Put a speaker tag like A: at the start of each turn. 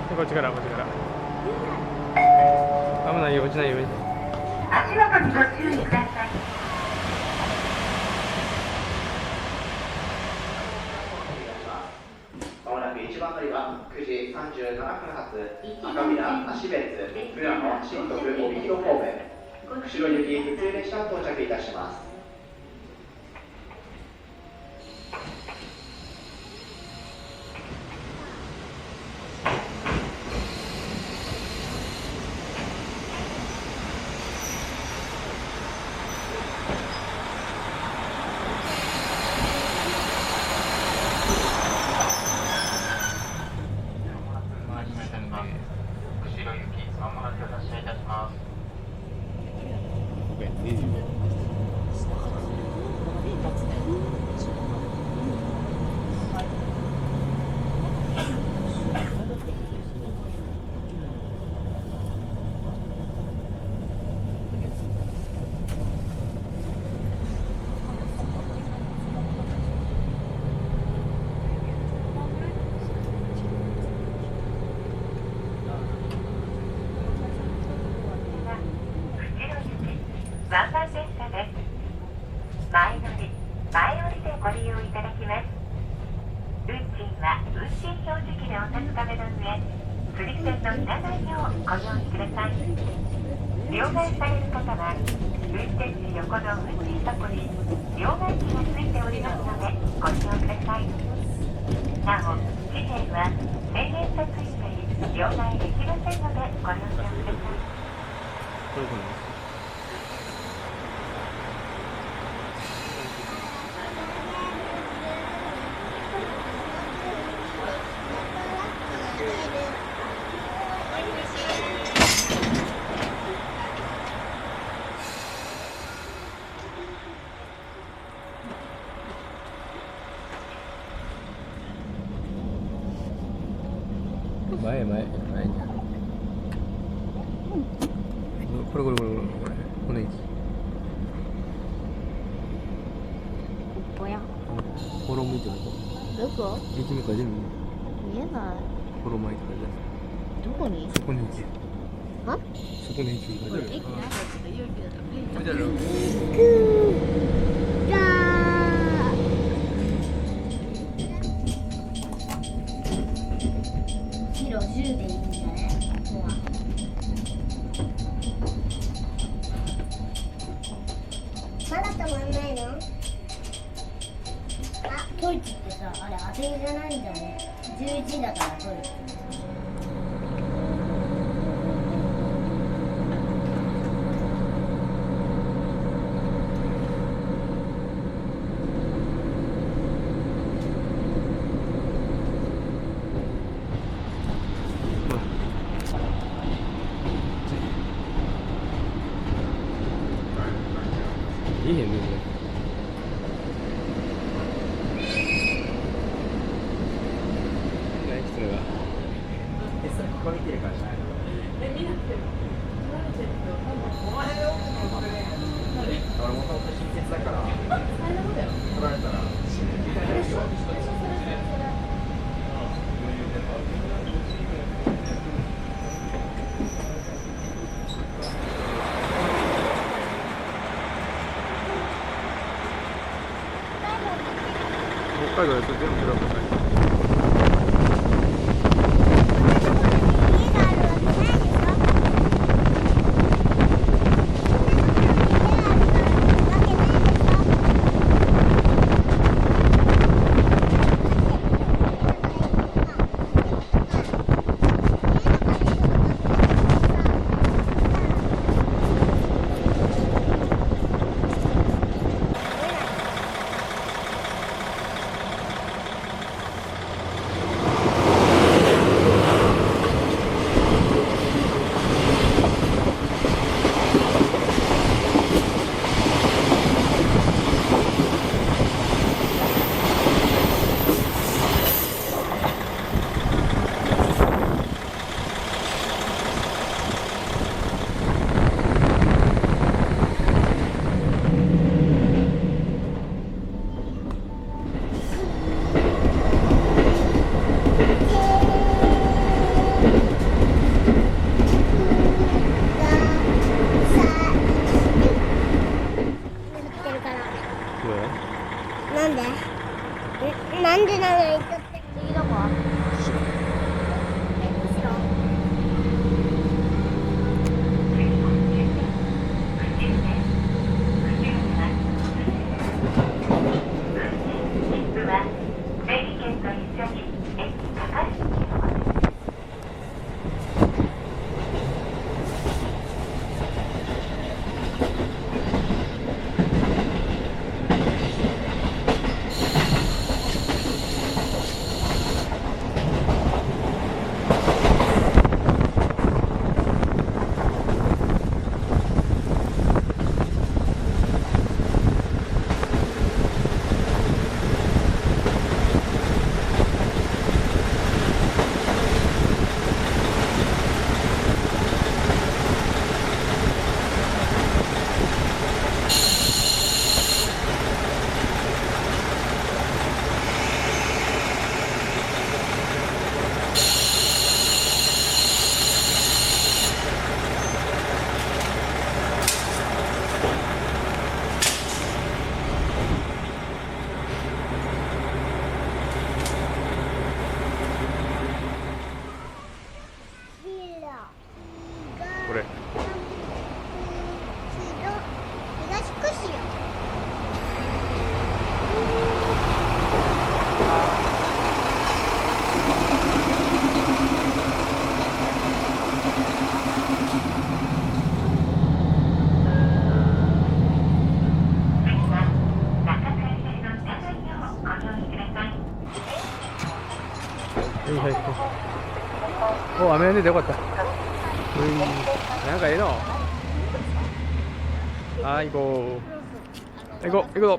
A: こっちからこっちから危ないよ落ちないよ。
B: 足元にご注意ください。
C: まもなく1番乗りは9時37分発赤宮芦別浦野新徳帯広方面釧路行き普通列車到着いたします。
B: ワンマン電車です。前乗り、前降りでご利用いただきます。運賃は運賃表示器でお確かめの上、釣り線のいらないようご用意ください。両替される方は、運転士横の運賃箱に両替機がついておりますのでご利用ください。なお、紙幣は1000円札以内両替できませんのでご了承ください。
A: どういうことですか。前にあるこれこの位置
D: ここや。
A: フォロー向いてる
D: どこ？
A: 位置見から全部
D: 見えない。
A: フォロー巻いてから
D: どこに？
A: そこの位置
D: あ？
A: そこの位置
D: これ駅にある
A: 見てる
D: じゃあキロ10でいいんじゃね？ここは。まだ止まんないの？あ、トイチってさ、あれ当てじゃないんだね。11だからトイチ。
A: いいへんね。何それは。
C: それここ見てるからじゃないの？見なくても取られてると多分お前よ俺もともと親切だから取られたら
A: 北海道やと全部ブラックされてる。お、雨やんでてよかった。なんかええの。はい、行こう。行こうぞ。